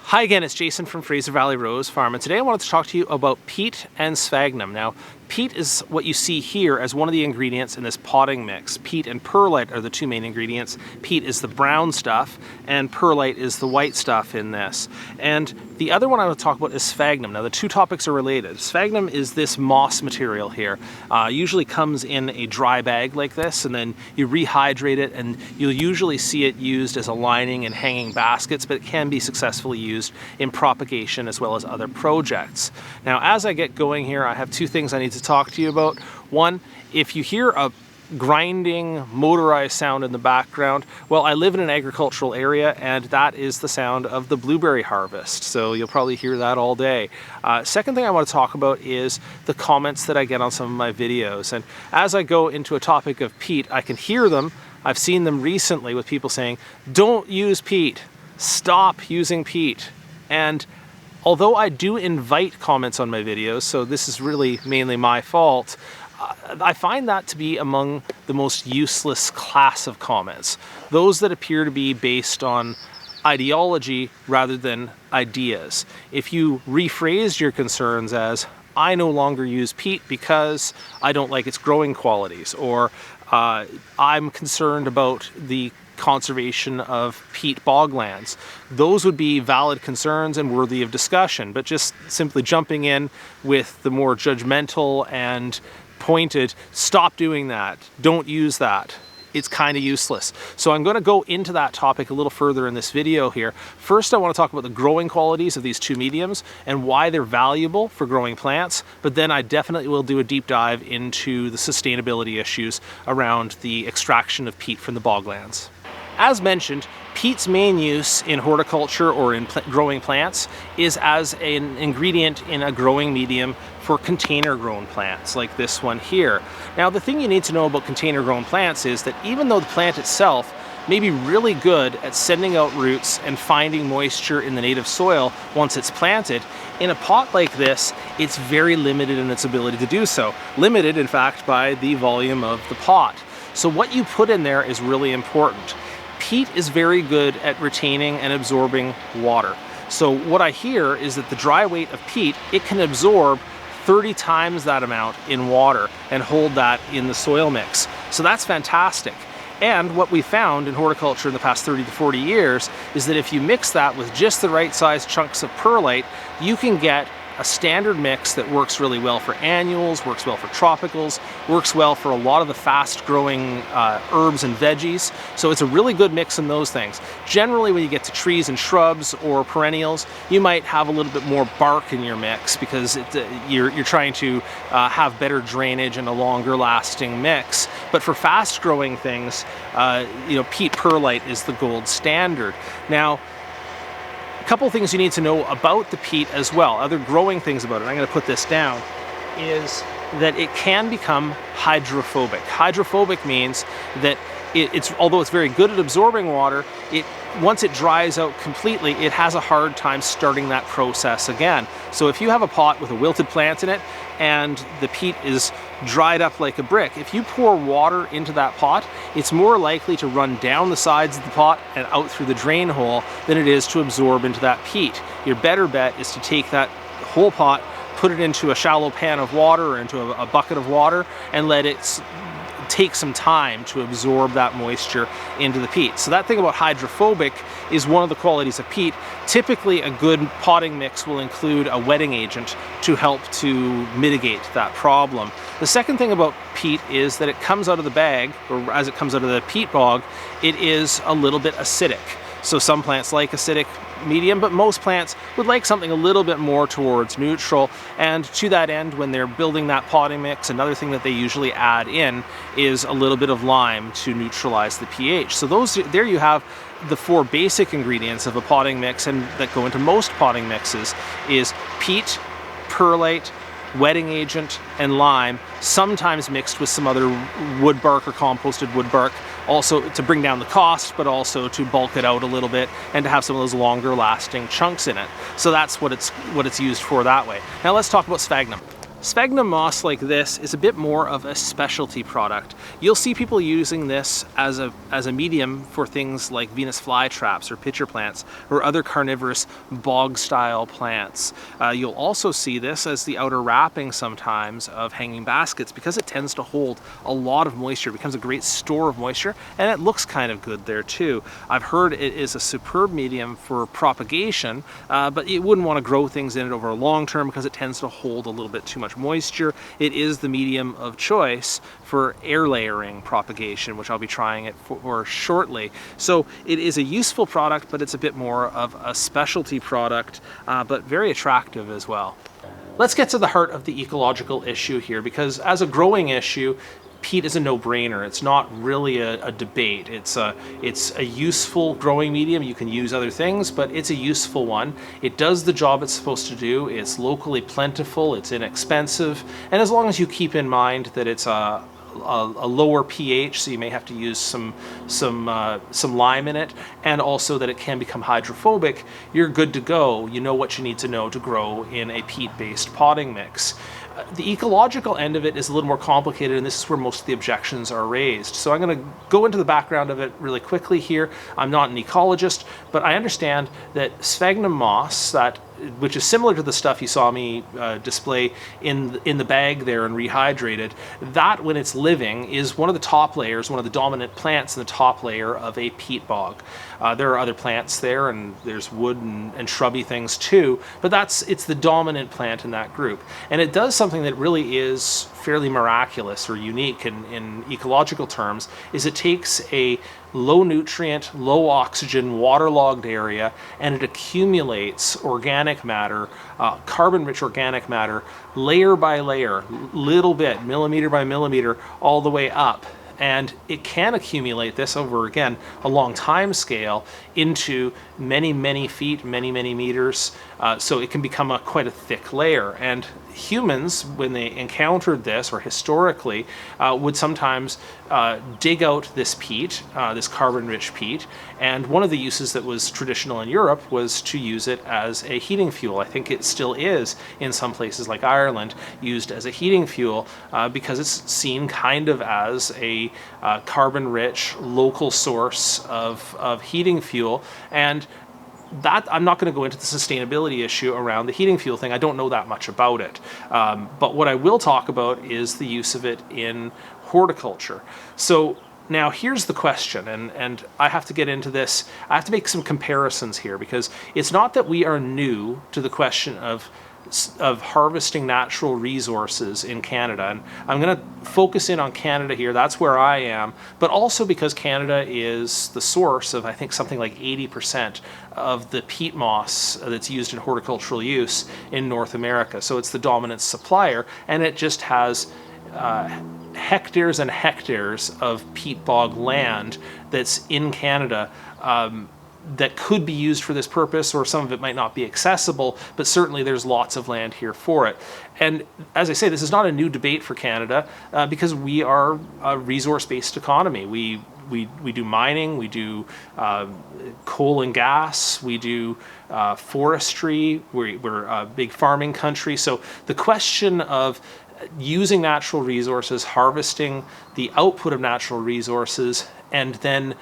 Hi again, it's Jason from Fraser Valley Rose Farm, and today I wanted to talk to you about peat and sphagnum. Now, peat is what you see here as one of the ingredients in this potting mix. Peat and perlite are the two main ingredients. Peat is the brown stuff, and perlite is the white stuff in this. And the other one I want to talk about is sphagnum. Now, the two topics are related. Sphagnum is this moss material here. Usually comes in a dry bag like this, and then you rehydrate it, and you'll usually see it used as a lining in hanging baskets, but it can be successfully used in propagation as well as other projects. Now, as I get going here, I have two things I need to talk to you about. One, if you hear a grinding motorized sound in the background, well, I live in an agricultural area, and that is the sound of the blueberry harvest, so you'll probably hear that all day. Second thing I want to talk about is the comments that I get on some of my videos, and as I go into a topic of peat, I can hear them. I've seen them recently with people saying, don't use peat, stop using peat. And although I do invite comments on my videos, so this is really mainly my fault, I find that to be among the most useless class of comments. Those that appear to be based on ideology rather than ideas. If you rephrase your concerns as, I no longer use peat because I don't like its growing qualities, or I'm concerned about the conservation of peat boglands. Those would be valid concerns and worthy of discussion, but just simply jumping in with the more judgmental and pointed, stop doing that, don't use that, it's kind of useless. So I'm going to go into that topic a little further in this video here. First, I want to talk about the growing qualities of these two mediums and why they're valuable for growing plants, but then I definitely will do a deep dive into the sustainability issues around the extraction of peat from the boglands. As mentioned, peat's main use in horticulture or in growing plants is as an ingredient in a growing medium for container grown plants like this one here. Now, the thing you need to know about container grown plants is that even though the plant itself may be really good at sending out roots and finding moisture in the native soil once it's planted, in a pot like this, it's very limited in its ability to do so. Limited, in fact, by the volume of the pot. So what you put in there is really important. Peat is very good at retaining and absorbing water. So what I hear is that the dry weight of peat, it can absorb 30 times that amount in water and hold that in the soil mix. So that's fantastic. And what we found in horticulture in the past 30 to 40 years is that if you mix that with just the right size chunks of perlite, you can get a standard mix that works really well for annuals, works well for tropicals, works well for a lot of the fast-growing herbs and veggies. So it's a really good mix in those things. Generally, when you get to trees and shrubs or perennials, you might have a little bit more bark in your mix because you're trying to have better drainage and a longer-lasting mix. But for fast-growing things, peat perlite is the gold standard. Now, a couple things you need to know about the peat as well, other growing things about it, I'm going to put this down, is that it can become hydrophobic. Hydrophobic means that although it's very good at absorbing water, once it dries out completely, it has a hard time starting that process again. So if you have a pot with a wilted plant in it and the peat is dried up like a brick, if you pour water into that pot, it's more likely to run down the sides of the pot and out through the drain hole than it is to absorb into that peat. Your better bet is to take that whole pot, put it into a shallow pan of water or into a bucket of water and let it take some time to absorb that moisture into the peat. So that thing about hydrophobic is one of the qualities of peat. Typically, a good potting mix will include a wetting agent to help to mitigate that problem. The second thing about peat is that it comes out of the bag, or as it comes out of the peat bog, it is a little bit acidic. So some plants like acidic medium, but most plants would like something a little bit more towards neutral. And to that end, when they're building that potting mix, another thing that they usually add in is a little bit of lime to neutralize the pH. So there you have the four basic ingredients of a potting mix, and that go into most potting mixes is peat, perlite, wetting agent, and lime, sometimes mixed with some other wood bark or composted wood bark, also to bring down the cost, but also to bulk it out a little bit and to have some of those longer lasting chunks in it. So that's what it's used for that way. Now let's talk about sphagnum. Sphagnum moss like this is a bit more of a specialty product. You'll see people using this as a medium for things like Venus flytraps or pitcher plants or other carnivorous bog-style plants. You'll also see this as the outer wrapping sometimes of hanging baskets because it tends to hold a lot of moisture. It becomes a great store of moisture, and it looks kind of good there too. I've heard it is a superb medium for propagation, but you wouldn't want to grow things in it over a long term because it tends to hold a little bit too much moisture. It is the medium of choice for air layering propagation, which I'll be trying it for shortly. So it is a useful product, but it's a bit more of a specialty product, but very attractive as well. Let's get to the heart of the ecological issue here, because as a growing issue, peat is a no-brainer. It's not really a debate. It's a useful growing medium. You can use other things, but it's a useful one. It does the job it's supposed to do. It's locally plentiful. It's inexpensive, and as long as you keep in mind that it's a lower pH, so you may have to use some lime in it, and also that it can become hydrophobic, you're good to go. You know what you need to know to grow in a peat-based potting mix. The ecological end of it is a little more complicated, and this is where most of the objections are raised. So I'm going to go into the background of it really quickly here. I'm not an ecologist, but I understand that sphagnum moss, which is similar to the stuff you saw me display in the bag there and rehydrated, that when it's living is one of the top layers, one of the dominant plants in the top layer of a peat bog. There are other plants there, and there's wood and shrubby things too, but it's the dominant plant in that group. And it does something that really is fairly miraculous or unique in ecological terms, is it takes a low nutrient, low oxygen, waterlogged area, and it accumulates organic matter, carbon-rich organic matter, layer by layer, little bit, millimeter by millimeter, all the way up. And it can accumulate this over, again, a long time scale into many, many feet, many, many meters. So it can become quite a thick layer. And humans, when they encountered this, or historically, would sometimes dig out this peat, this carbon-rich peat. And one of the uses that was traditional in Europe was to use it as a heating fuel. I think it still is in some places like Ireland, used as a heating fuel because it's seen kind of as a carbon-rich local source of heating fuel. And that, I'm not going to go into the sustainability issue around the heating fuel thing. I don't know that much about it. But what I will talk about is the use of it in horticulture. So now here's the question, and I have to get into this. I have to make some comparisons here, because it's not that we are new to the question of harvesting natural resources in Canada. And I'm going to focus in on Canada here. That's where I am, but also because Canada is the source of, I think, something like 80% of the peat moss that's used in horticultural use in North America. So it's the dominant supplier, and it just has hectares and hectares of peat bog land that's in Canada that could be used for this purpose, or some of it might not be accessible, but certainly there's lots of land here for it. And as I say, this is not a new debate for Canada because we are a resource-based economy. We do mining, we do coal and gas, we do forestry, we're a big farming country. So the question of using natural resources, harvesting the output of natural resources, and then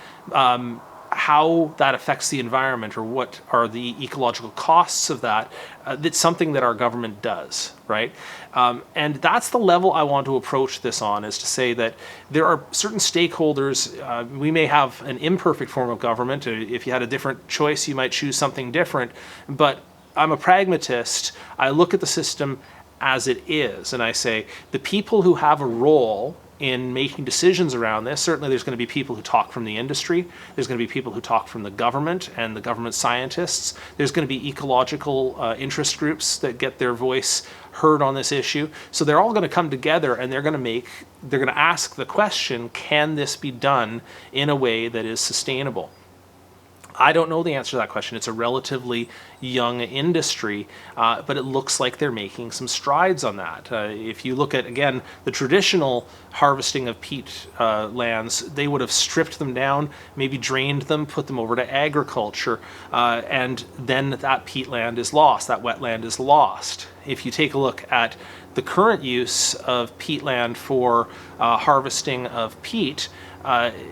how that affects the environment, or what are the ecological costs of that, that's something that our government does, right? And that's the level I want to approach this on, is to say that there are certain stakeholders. We may have an imperfect form of government. If you had a different choice, you might choose something different. But I'm a pragmatist. I look at the system as it is, and I say the people who have a role in making decisions around this, certainly there's going to be people who talk from the industry, there's going to be people who talk from the government and the government scientists, there's going to be ecological interest groups that get their voice heard on this issue. So they're all going to come together, and they're going to ask the question, can this be done in a way that is sustainable? I don't know the answer to that question. It's a relatively young industry, but it looks like they're making some strides on that. If you look at, again, the traditional harvesting of peat lands, they would have stripped them down, maybe drained them, put them over to agriculture, and then that peat land is lost, that wetland is lost. if you take a look at the current use of peatland for harvesting of peat,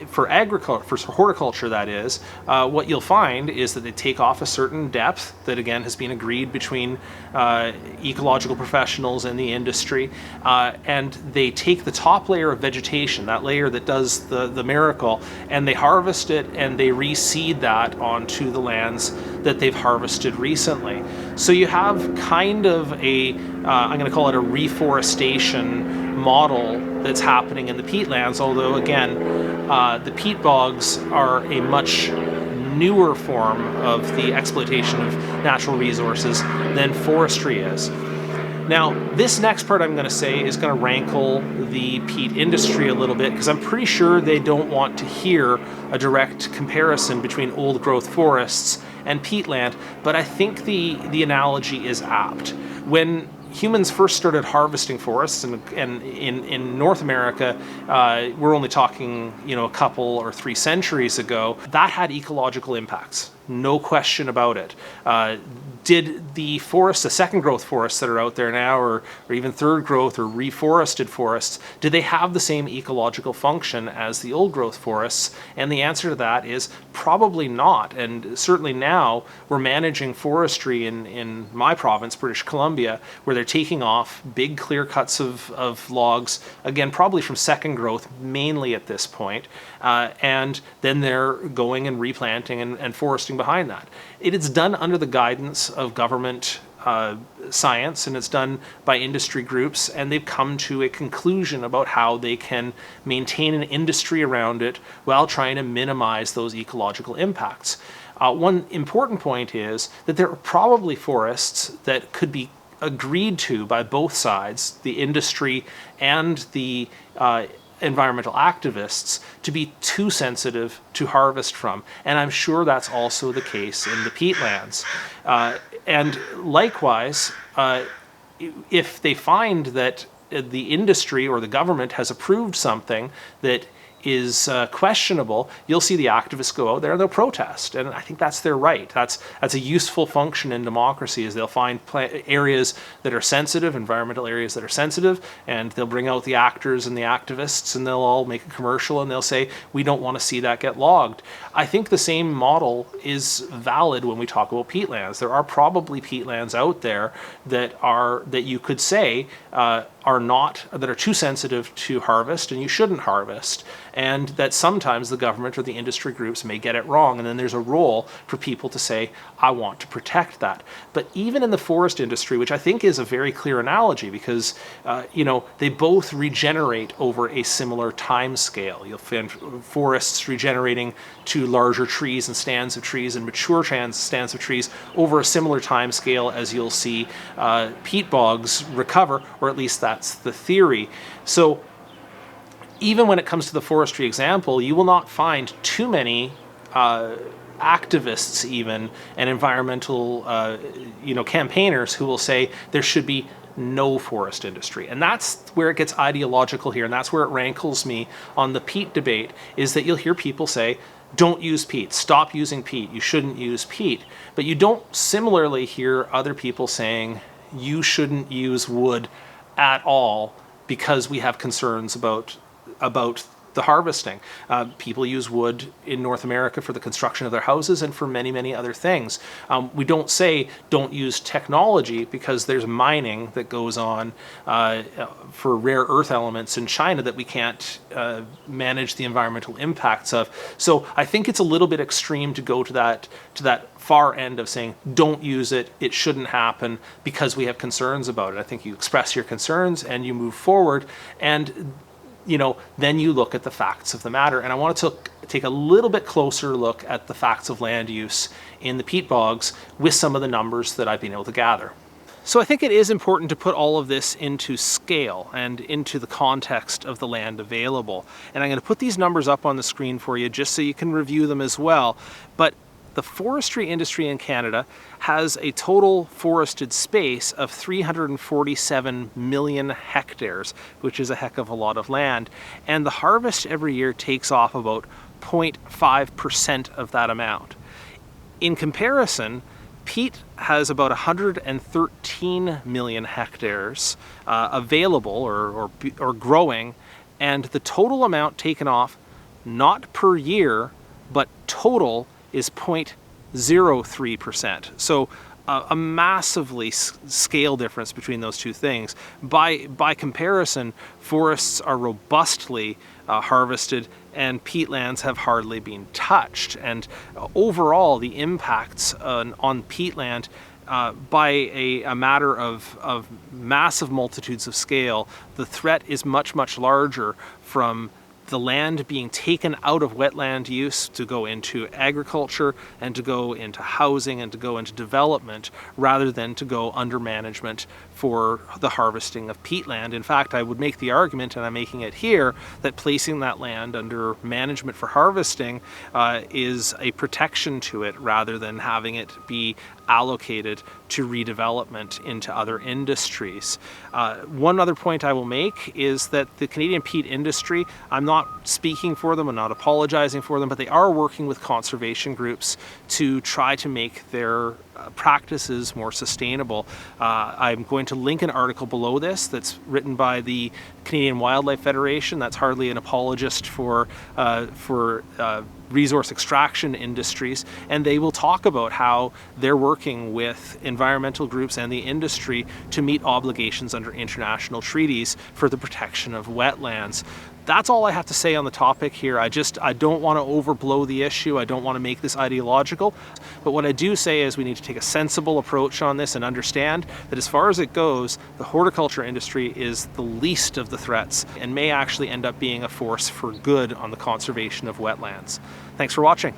for agriculture, for horticulture that is, what you'll find is that they take off a certain depth that again has been agreed between ecological professionals and the industry, and they take the top layer of vegetation, that layer that does the miracle, and they harvest it and they reseed that onto the lands that they've harvested recently. So you have kind of a, I'm going to call it a reforestation model that's happening in the peatlands, although again, the peat bogs are a much newer form of the exploitation of natural resources than forestry is. Now, this next part I'm going to say is going to rankle the peat industry a little bit, because I'm pretty sure they don't want to hear a direct comparison between old growth forests and peatland, but I think the analogy is apt. When humans first started harvesting forests, and in North America, we're only talking, a couple or 3 centuries ago, that had ecological impacts. No question about it. Did the forests, the second growth forests that are out there now, or even third growth or reforested forests, did they have the same ecological function as the old growth forests? And the answer to that is probably not. And certainly now we're managing forestry in my province, British Columbia, where they're taking off big clear cuts of logs, again, probably from second growth, mainly at this point, and then they're going and replanting and foresting behind that. It is done under the guidance of government science, and it's done by industry groups, and they've come to a conclusion about how they can maintain an industry around it while trying to minimize those ecological impacts. One important point is that there are probably forests that could be agreed to by both sides, the industry and the environmental activists, to be too sensitive to harvest from. And I'm sure that's also the case in the peatlands. And likewise, if they find that the industry or the government has approved something that is questionable, you'll see the activists go out there and they'll protest, and I think that's their right. That's a useful function in democracy, is they'll find areas that are sensitive, environmental areas that are sensitive, and they'll bring out the actors and the activists, and they'll all make a commercial and they'll say, we don't want to see that get logged. I think the same model is valid when we talk about peatlands. There are probably peatlands out there that you could say that are too sensitive to harvest and you shouldn't harvest, and that sometimes the government or the industry groups may get it wrong, and then there's a role for people to say, I want to protect that. But even in the forest industry, which I think is a very clear analogy, because they both regenerate over a similar time scale. You'll find forests regenerating to larger trees and stands of trees and mature stands of trees over a similar time scale as you'll see peat bogs recover, or at least that's the theory. So even when it comes to the forestry example, you will not find too many activists even and environmental campaigners who will say there should be no forest industry. And that's where it gets ideological here, and that's where it rankles me on the peat debate, is that you'll hear people say, don't use peat, stop using peat, you shouldn't use peat. But you don't similarly hear other people saying you shouldn't use wood at all because we have concerns about the harvesting. People use wood in North America for the construction of their houses and for many, many other things. We don't say don't use technology because there's mining that goes on for rare earth elements in China that we can't manage the environmental impacts of. So I think it's a little bit extreme to go to that far end of saying don't use it, it shouldn't happen because we have concerns about it. I think you express your concerns and you move forward, and then you look at the facts of the matter. And I want to take a little bit closer look at the facts of land use in the peat bogs with some of the numbers that I've been able to gather. So I think it is important to put all of this into scale and into the context of the land available. And I'm going to put these numbers up on the screen for you just so you can review them as well. But the forestry industry in Canada has a total forested space of 347 million hectares, which is a heck of a lot of land. And the harvest every year takes off about 0.5% of that amount. In comparison, peat has about 113 million hectares available or growing, and the total amount taken off, not per year, but total, is 0.03%. So a massively scale difference between those two things. By comparison, forests are robustly harvested and peatlands have hardly been touched. And overall, the impacts on peatland by a matter of massive multitudes of scale, the threat is much, much larger from the land being taken out of wetland use to go into agriculture and to go into housing and to go into development, rather than to go under management for the harvesting of peatland. In fact, I would make the argument, and I'm making it here, that placing that land under management for harvesting is a protection to it, rather than having it be allocated to redevelopment into other industries. One other point I will make is that the Canadian peat industry, I'm not speaking for them, I'm not apologizing for them, but they are working with conservation groups to try to make their practices more sustainable. I'm going to link an article below this that's written by the Canadian Wildlife Federation. That's hardly an apologist for resource extraction industries, and they will talk about how they're working with environmental groups and the industry to meet obligations under international treaties for the protection of wetlands. That's all I have to say on the topic here. I don't want to overblow the issue. I don't want to make this ideological. But what I do say is we need to take a sensible approach on this and understand that as far as it goes, the horticulture industry is the least of the threats and may actually end up being a force for good on the conservation of wetlands. Thanks for watching.